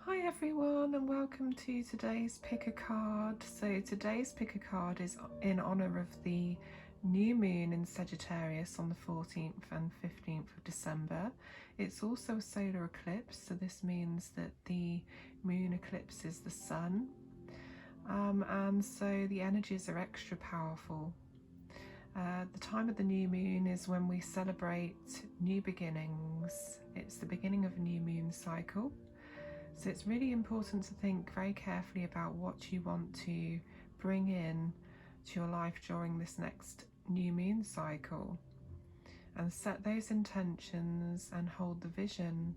Hi everyone, and welcome to today's pick a card. So today's pick a card is in honor of the new moon in Sagittarius on the 14th and 15th of December. It's also a solar eclipse, so this means that the moon eclipses the sun, and so the energies are extra powerful. The time of the new moon is when we celebrate new beginnings. It's the beginning of a new moon cycle. So it's really important to think very carefully about what you want to bring in to your life during this next new moon cycle, and set those intentions and hold the vision.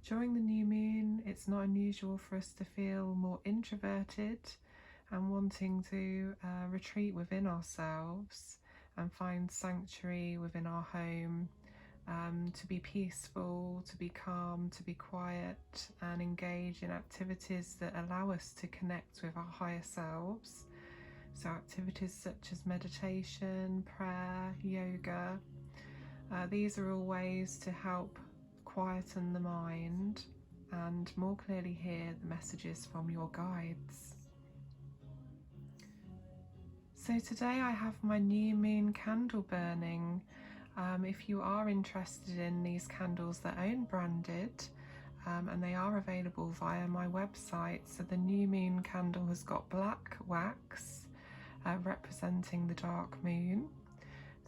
During the new moon, it's not unusual for us to feel more introverted and wanting to retreat within ourselves and find sanctuary within our home, to be peaceful, to be calm, to be quiet, and engage in activities that allow us to connect with our higher selves. So activities such as meditation, prayer, yoga, these are all ways to help quieten the mind and more clearly hear the messages from your guides. So today I have my new moon candle burning. If you are interested in these candles, they're own branded, and they are available via my website. So the new moon candle has got black wax representing the dark moon,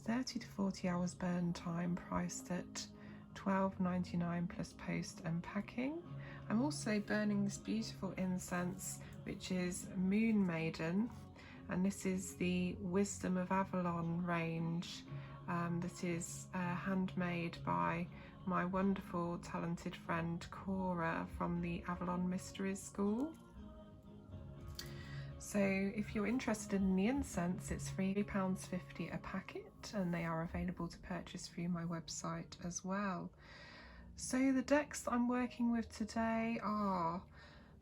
30 to 40 hours burn time, priced at $12.99 plus post and packing. I'm also burning this beautiful incense, which is Moon Maiden, and this is the Wisdom of Avalon range. That is handmade by my wonderful talented friend Cora from the Avalon Mysteries School. So if you're interested in the incense, it's £3.50 a packet, and they are available to purchase through my website as well. So the decks that I'm working with today are,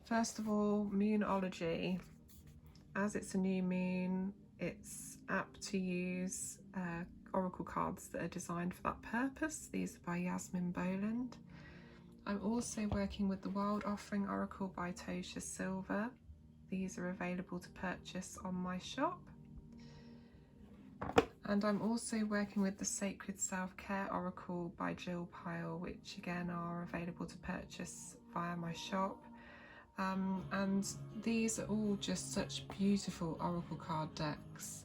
first of all, Moonology. As it's a new moon, it's apt to use oracle cards that are designed for that purpose. These are by Yasmin Boland. I'm also working with the Wild Offering Oracle by Tosha Silver. These are available to purchase on my shop. And I'm also working with the Sacred Self-Care Oracle by Jill Pyle, which again are available to purchase via my shop. And these are all just such beautiful oracle card decks.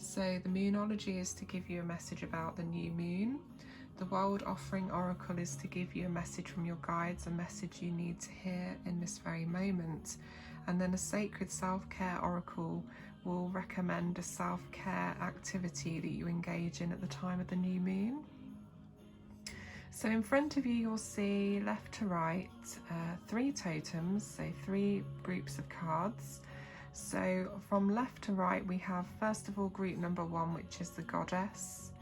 So the Moonology is to give you a message about the new moon. The Wild Offering Oracle is to give you a message from your guides, a message you need to hear in this very moment. And then a Sacred Self-Care Oracle will recommend a self-care activity that you engage in at the time of the new moon. So in front of you, you'll see left to right, 3 totems, so 3 groups of cards. So from left to right, we have first of all group number 1, which is the Goddess.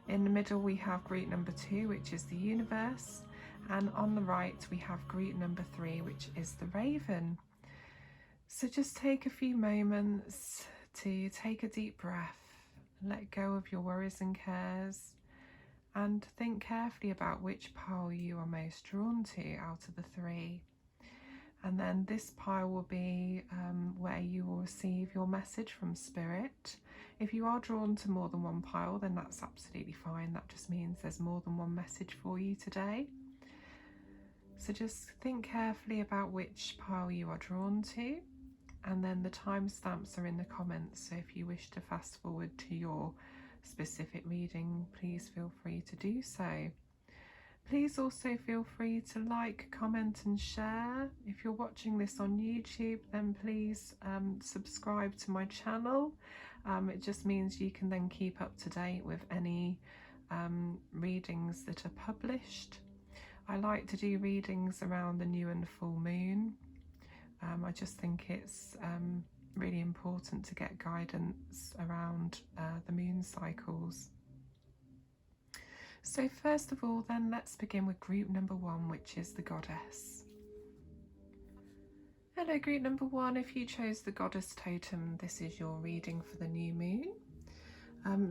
In the middle, we have group number 2, which is the Universe. And on the right, we have group number 3, which is the Raven. So just take a few moments to take a deep breath, let go of your worries and cares, and think carefully about which pile you are most drawn to out of the 3. And then this pile will be where you will receive your message from Spirit. If you are drawn to more than one pile, then that's absolutely fine. That just means there's more than one message for you today. So just think carefully about which pile you are drawn to, and then the timestamps are in the comments, so if you wish to fast forward to your specific reading, please feel free to do so. Please also feel free to like, comment and share. If you're watching this on YouTube, then please subscribe to my channel. It just means you can then keep up to date with any readings that are published. I like to do readings around the new and the full moon. I just think it's really important to get guidance around the moon cycles. So first of all, then, let's begin with group number 1, which is the Goddess. Hello, group number 1. If you chose the Goddess totem, this is your reading for the new moon.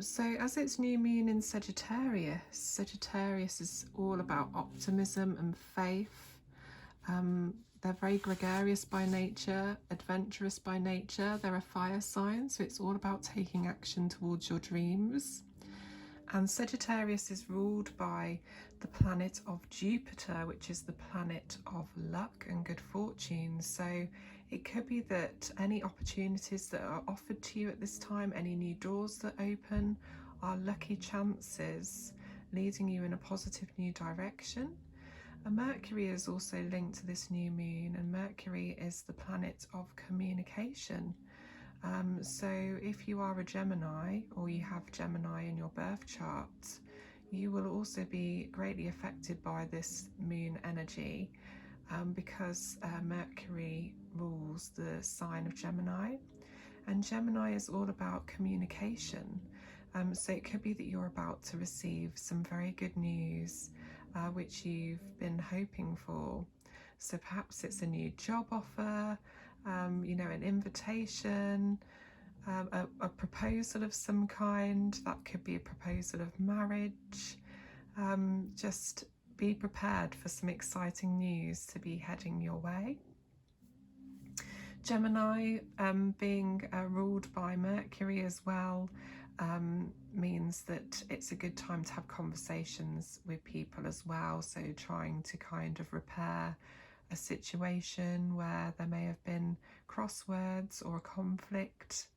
So as it's new moon in Sagittarius, Sagittarius is all about optimism and faith. They're very gregarious by nature, adventurous by nature. They're a fire sign, so it's all about taking action towards your dreams. And Sagittarius is ruled by the planet of Jupiter, which is the planet of luck and good fortune. So it could be that any opportunities that are offered to you at this time, any new doors that open, are lucky chances leading you in a positive new direction. And Mercury is also linked to this new moon, and Mercury is the planet of communication. So if you are a Gemini, or you have Gemini in your birth chart, you will also be greatly affected by this moon energy, because Mercury rules the sign of Gemini, and Gemini is all about communication. So it could be that you're about to receive some very good news, which you've been hoping for. So perhaps it's a new job offer, an invitation, a proposal of some kind. That could be a proposal of marriage. Just be prepared for some exciting news to be heading your way. Gemini, being ruled by Mercury as well, means that it's a good time to have conversations with people as well. So trying to kind of repair a situation where there may have been crosswords or a conflict.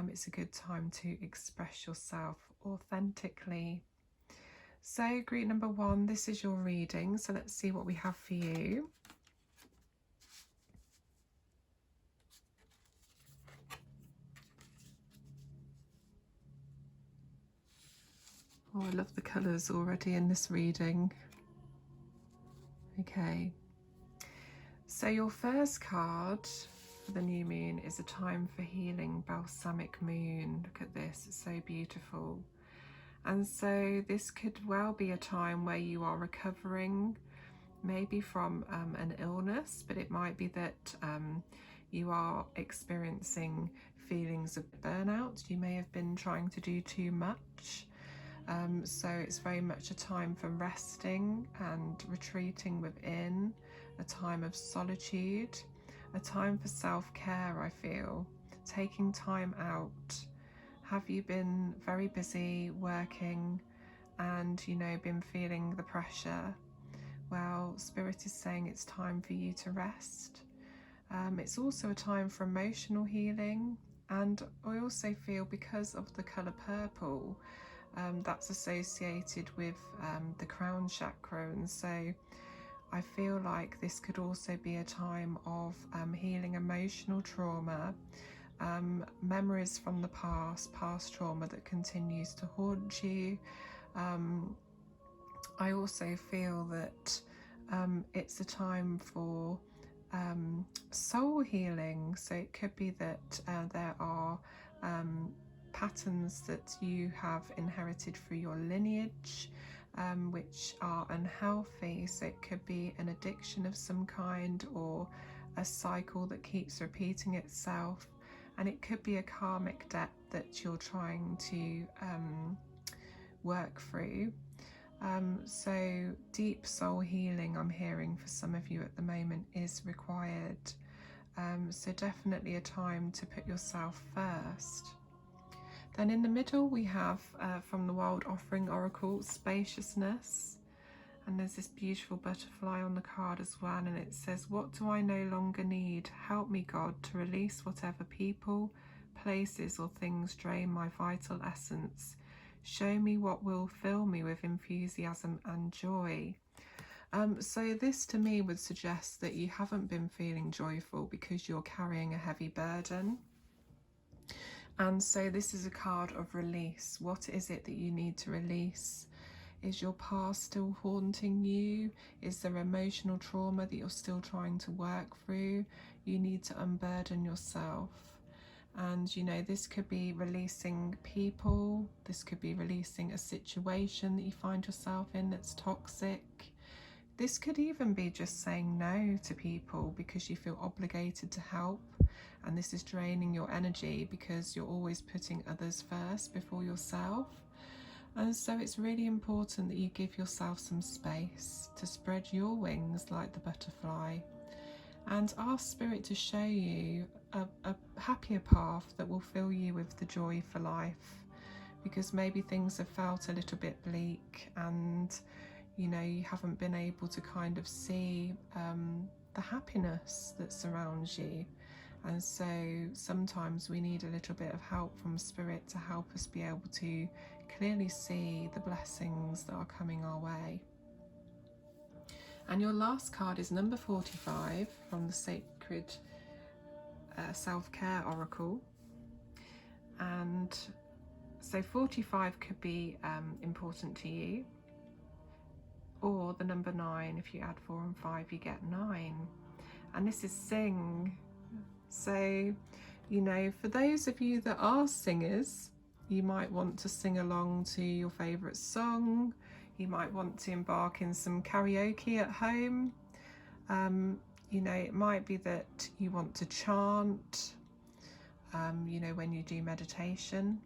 It's a good time to express yourself authentically. So group number 1, this is your reading. So let's see what we have for you. Oh, I love the colours already in this reading. Okay. So your first card for the new moon is a time for healing, balsamic moon. Look at this, it's so beautiful. And so this could well be a time where you are recovering, maybe from an illness, but it might be that you are experiencing feelings of burnout. You may have been trying to do too much. So it's very much a time for resting and retreating within, a time of solitude, a time for self-care, I feel, taking time out. Have you been very busy working and, been feeling the pressure? Well, Spirit is saying it's time for you to rest. It's also a time for emotional healing, and I also feel because of the colour purple, that's associated with the crown chakra, and so I feel like this could also be a time of healing emotional trauma, memories from the past trauma that continues to haunt you. I also feel that it's a time for soul healing, so it could be that there are patterns that you have inherited through your lineage, which are unhealthy. So it could be an addiction of some kind, or a cycle that keeps repeating itself, and it could be a karmic debt that you're trying to work through. So deep soul healing, I'm hearing for some of you at the moment, is required. So definitely a time to put yourself first. Then in the middle we have from the Wild Offering Oracle, spaciousness, and there's this beautiful butterfly on the card as well, and it says, what do I no longer need? Help me, God, to release whatever people, places or things drain my vital essence. Show me what will fill me with enthusiasm and joy. So this to me would suggest that you haven't been feeling joyful because you're carrying a heavy burden. And so this is a card of release. What is it that you need to release? Is your past still haunting you? Is there emotional trauma that you're still trying to work through? You need to unburden yourself. And this could be releasing people, this could be releasing a situation that you find yourself in that's toxic. This could even be just saying no to people because you feel obligated to help, and this is draining your energy because you're always putting others first before yourself. And so it's really important that you give yourself some space to spread your wings like the butterfly, and ask Spirit to show you a happier path that will fill you with the joy for life. Because maybe things have felt a little bit bleak, and you haven't been able to kind of see the happiness that surrounds you. And so sometimes we need a little bit of help from Spirit to help us be able to clearly see the blessings that are coming our way. And your last card is number 45 from the Sacred Self-Care Oracle. And so 45 could be important to you, or the number 9. If you add 4 and 5, you get 9. And this is sing. So, for those of you that are singers, you might want to sing along to your favourite song. You might want to embark in some karaoke at home. It might be that you want to chant, when you do meditation.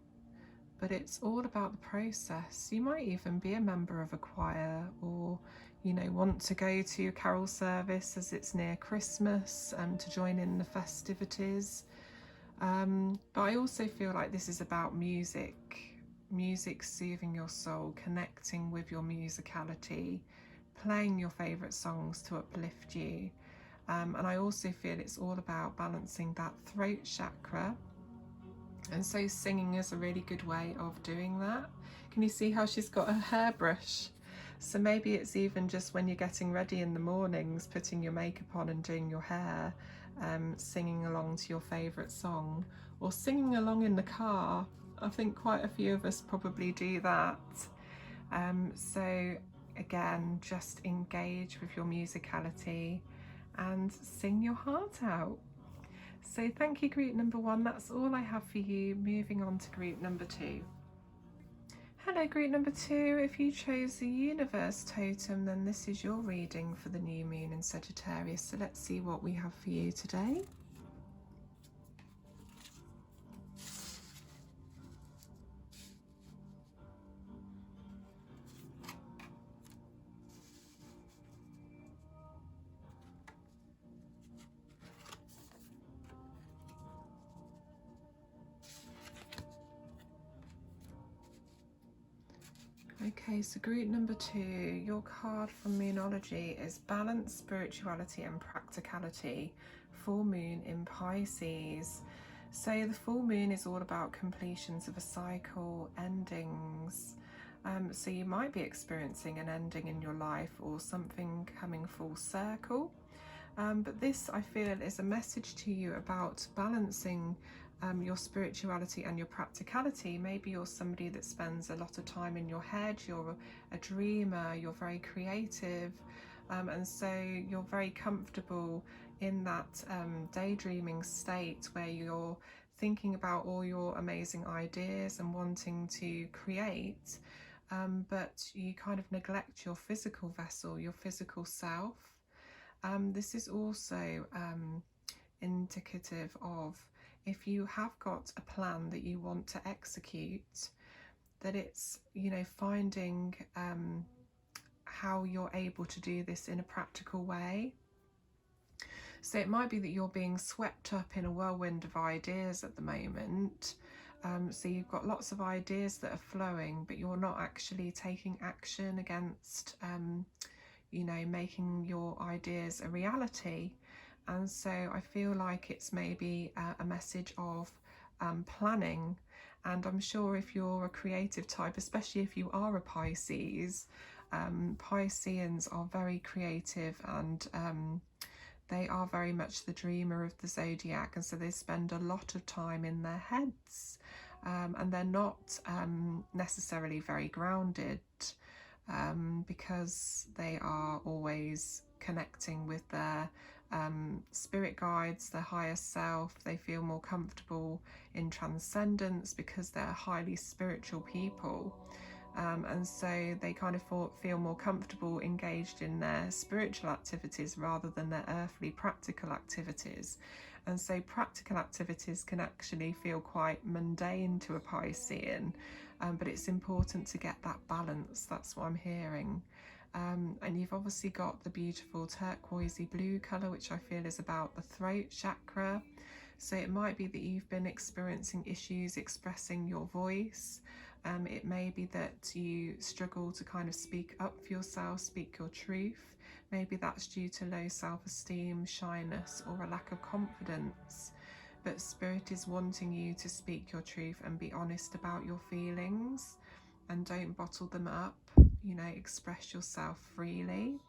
But it's all about the process. You might even be a member of a choir, or want to go to a carol service as it's near Christmas to join in the festivities. But I also feel like this is about music soothing your soul, connecting with your musicality, playing your favourite songs to uplift you. And I also feel it's all about balancing that throat chakra. And so singing is a really good way of doing that. Can you see how she's got a hairbrush? So maybe it's even just when you're getting ready in the mornings, putting your makeup on and doing your hair, singing along to your favourite song, or singing along in the car. I think quite a few of us probably do that. So again, just engage with your musicality and sing your heart out. So thank you, group number 1. That's all I have for you. Moving on to group number 2. Hello, group number 2. If you chose the universe totem, then this is your reading for the new moon in Sagittarius. So let's see what we have for you today. Okay, so group number 2, your card from Moonology is Balance, Spirituality and Practicality, full moon in Pisces. So the full moon is all about completions of a cycle, endings. So you might be experiencing an ending in your life or something coming full circle. But this, I feel, is a message to you about balancing your spirituality and your practicality. Maybe you're somebody that spends a lot of time in your head, you're a dreamer, you're very creative, and so you're very comfortable in that daydreaming state where you're thinking about all your amazing ideas and wanting to create, but you kind of neglect your physical vessel, your physical self. This is also indicative of, if you have got a plan that you want to execute, that it's, finding how you're able to do this in a practical way. So it might be that you're being swept up in a whirlwind of ideas at the moment. So you've got lots of ideas that are flowing, but you're not actually taking action against, making your ideas a reality. And so I feel like it's maybe a message of planning. And I'm sure if you're a creative type, especially if you are a Pisces, Pisceans are very creative, and they are very much the dreamer of the zodiac, and so they spend a lot of time in their heads, and they're not necessarily very grounded, because they are always connecting with their spirit guides, their higher self. They feel more comfortable in transcendence because they're highly spiritual people. and so they kind of feel more comfortable engaged in their spiritual activities rather than their earthly practical activities. And so practical activities can actually feel quite mundane to a Piscean, but it's important to get that balance. That's what I'm hearing. And you've obviously got the beautiful turquoisey blue colour, which I feel is about the throat chakra. So it might be that you've been experiencing issues expressing your voice. It may be that you struggle to kind of speak up for yourself, speak your truth. Maybe that's due to low self-esteem, shyness, or a lack of confidence. But Spirit is wanting you to speak your truth and be honest about your feelings, and don't bottle them up. You know, express yourself freely.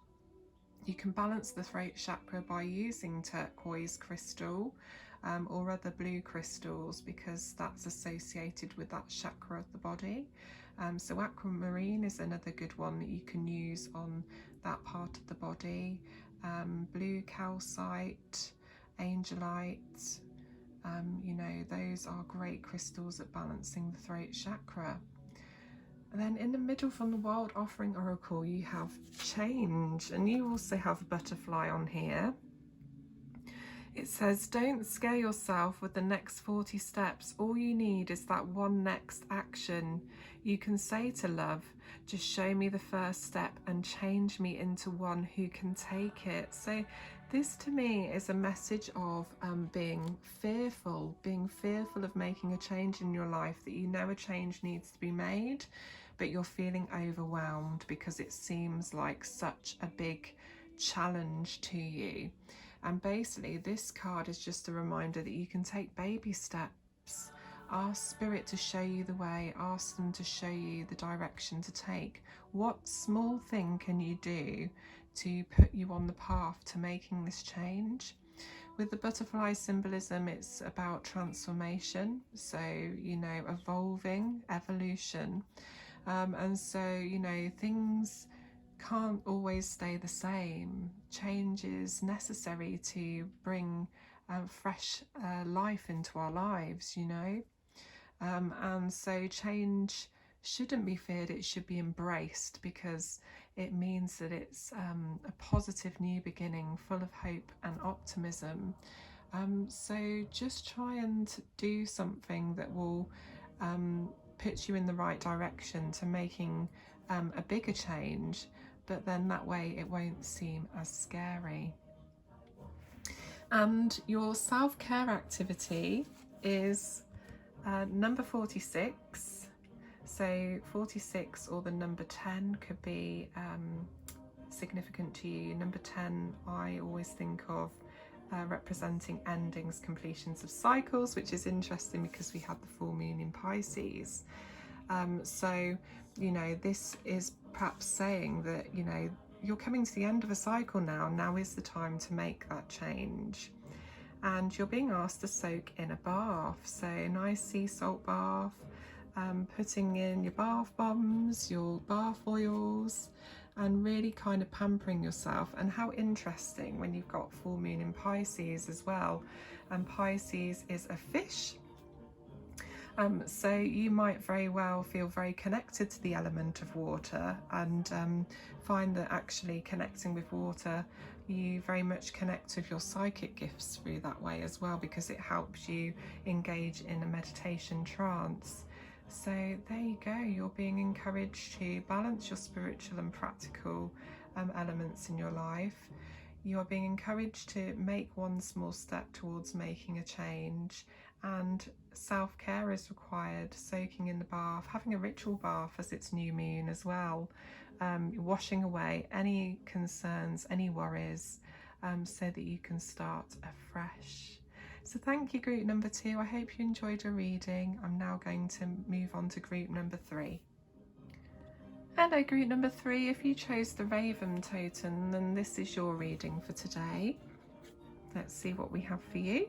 You can balance the throat chakra by using turquoise crystal or other blue crystals, because that's associated with that chakra of the body. So aquamarine is another good one that you can use on that part of the body. Blue calcite, angelite, you know, those are great crystals at balancing the throat chakra. And then in the middle from the Wild Offering Oracle, you have change, and you also have a butterfly on here. It says, don't scare yourself with the next 40 steps. All you need is that one next action. You can say to love, just show me the first step and change me into one who can take it. So this to me is a message of being fearful of making a change in your life, that you know a change needs to be made, but you're feeling overwhelmed because it seems like such a big challenge to you. And basically this card is just a reminder that you can take baby steps. Ask Spirit to show you the way, ask them to show you the direction to take. What small thing can you do to put you on the path to making this change? With the butterfly symbolism, it's about transformation, so, you know, evolving, evolution. And so, you know, things can't always stay the same. Change is necessary to bring fresh life into our lives, you know. And so change shouldn't be feared, it should be embraced, because it means that it's a positive new beginning full of hope and optimism. So just try and do something that will put you in the right direction to making a bigger change, but then that way it won't seem as scary. And your self-care activity is number 46. So 46 or the number 10 could be significant to you. Number 10 I always think of representing endings, completions of cycles, which is interesting because we had the full moon in Pisces. So, you know, this is perhaps saying that, you know, you're coming to the end of a cycle now. Now is the time to make that change. And you're being asked to soak in a bath. So a nice sea salt bath, putting in your bath bombs, your bath oils, and really kind of pampering yourself. And how interesting when you've got full moon in Pisces as well. And Pisces is a fish. So you might very well feel very connected to the element of water, and find that actually connecting with water, you very much connect with your psychic gifts through that way as well, because it helps you engage in a meditation trance. So there you go, you're being encouraged to balance your spiritual and practical elements in your life. You are being encouraged to make one small step towards making a change, and self-care is required, soaking in the bath, having a ritual bath as it's new moon as well, washing away any concerns, any worries, so that you can start afresh. So thank you, group number 2. I hope you enjoyed your reading. I'm now going to move on to group number 3. Hello, group number 3. If you chose the Raven totem, then this is your reading for today. Let's see what we have for you.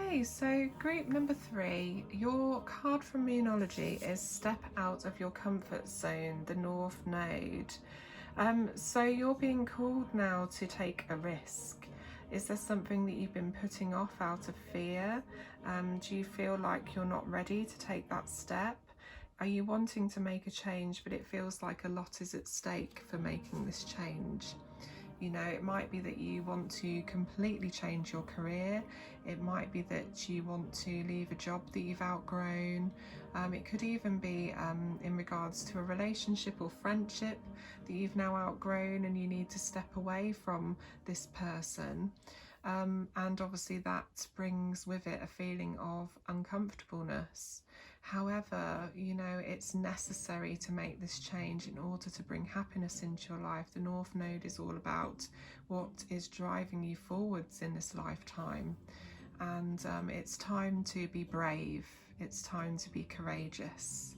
Okay, so group number 3, your card from Moonology is step out of your comfort zone, the North Node. So you're being called now to take a risk. Is there something that you've been putting off out of fear? Do you feel like you're not ready to take that step? Are you wanting to make a change, but it feels like a lot is at stake for making this change? You know, it might be that you want to completely change your career. It might be that you want to leave a job that you've outgrown. It could even be in regards to a relationship or friendship that you've now outgrown and you need to step away from this person. And obviously that brings with it a feeling of uncomfortableness. However, you know, it's necessary to make this change in order to bring happiness into your life. The North Node is all about what is driving you forwards in this lifetime. And it's time to be brave. It's time to be courageous.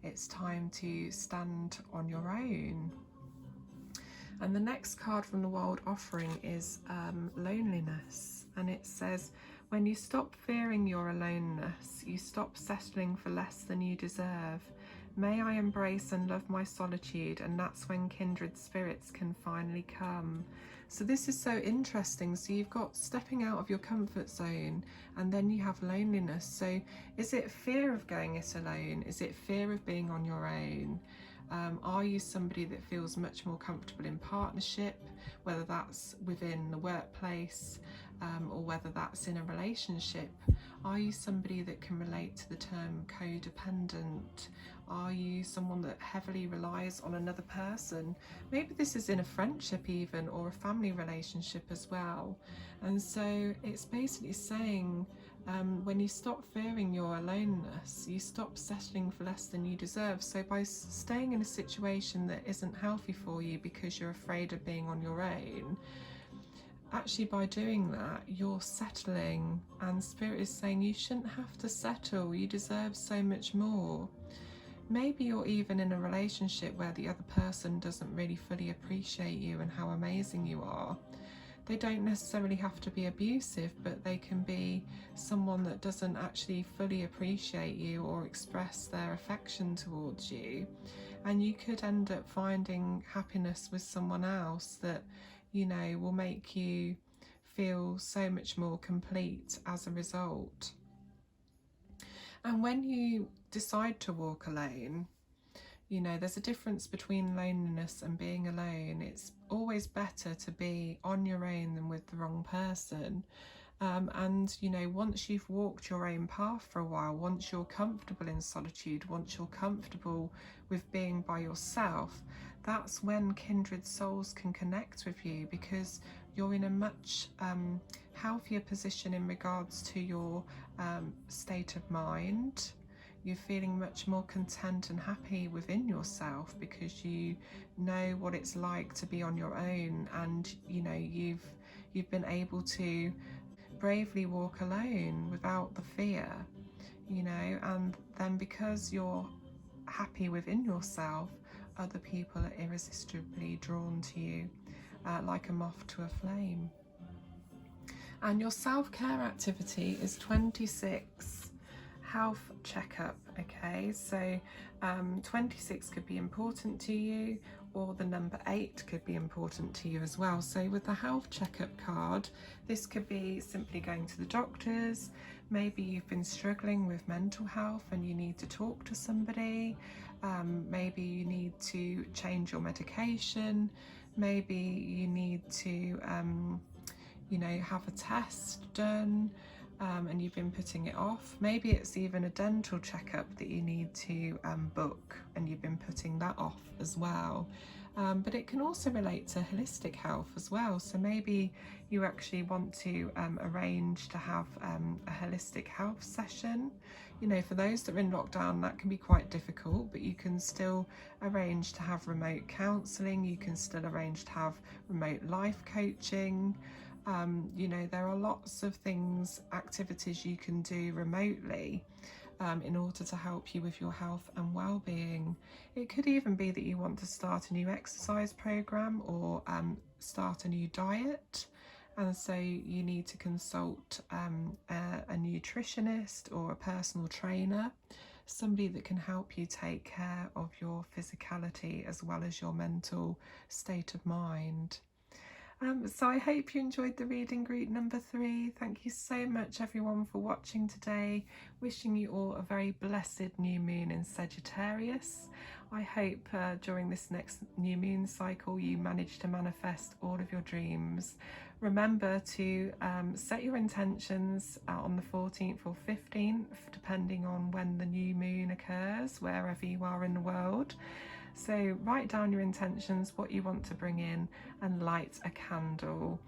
It's time to stand on your own. And the next card from the World Offering is loneliness. And it says, when you stop fearing your aloneness, you stop settling for less than you deserve. May I embrace and love my solitude, and that's when kindred spirits can finally come. So this is so interesting. So you've got stepping out of your comfort zone, and then you have loneliness. So is it fear of going it alone? Is it fear of being on your own? Are you somebody that feels much more comfortable in partnership, whether that's within the workplace or whether that's in a relationship? Are you somebody that can relate to the term codependent? Are you someone that heavily relies on another person? Maybe this is in a friendship even, or a family relationship as well. And so it's basically saying, when you stop fearing your aloneness, you stop settling for less than you deserve. So by staying in a situation that isn't healthy for you because you're afraid of being on your own, actually by doing that, you're settling, and Spirit is saying you shouldn't have to settle. You deserve so much more. Maybe you're even in a relationship where the other person doesn't really fully appreciate you and how amazing you are. They don't necessarily have to be abusive, but they can be someone that doesn't actually fully appreciate you or express their affection towards you. And you could end up finding happiness with someone else that, you know, will make you feel so much more complete as a result. And when you decide to walk alone, you know, there's a difference between loneliness and being alone. It's always better to be on your own than with the wrong person. And, you know, once you've walked your own path for a while, once you're comfortable in solitude, once you're comfortable with being by yourself, that's when kindred souls can connect with you, because you're in a much healthier position in regards to your state of mind. You're feeling much more content and happy within yourself because you know what it's like to be on your own, and you know you've been able to bravely walk alone without the fear, you know. And then because you're happy within yourself, other people are irresistibly drawn to you like a moth to a flame. And your self-care activity is 26, health checkup. Okay, so 26 could be important to you, or the number 8 could be important to you as well. So with the health checkup card, this could be simply going to the doctors. Maybe you've been struggling with mental health and you need to talk to somebody. Maybe you need to change your medication. Maybe you need to you know, have a test done and you've been putting it off. Maybe it's even a dental checkup that you need to book and you've been putting that off as well. But it can also relate to holistic health as well. So maybe you actually want to arrange to have a holistic health session. You know, for those that are in lockdown, that can be quite difficult, but you can still arrange to have remote counselling. You can still arrange to have remote life coaching. You know, there are lots of things, activities you can do remotely in order to help you with your health and well-being. It could even be that you want to start a new exercise program or start a new diet. and so you need to consult a nutritionist or a personal trainer, somebody that can help you take care of your physicality as well as your mental state of mind. So I hope you enjoyed the reading group number 3. Thank you so much everyone for watching today. Wishing you all a very blessed new moon in Sagittarius. I hope during this next new moon cycle you manage to manifest all of your dreams. Remember to set your intentions on the 14th or 15th, depending on when the new moon occurs, wherever you are in the world. So write down your intentions, what you want to bring in, and light a candle,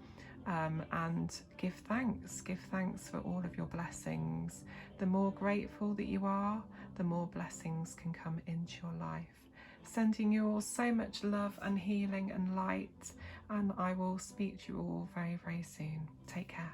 and give thanks. Give thanks for all of your blessings. The more grateful that you are, the more blessings can come into your life. Sending you all so much love and healing and light, and I will speak to you all very, very soon. Take care.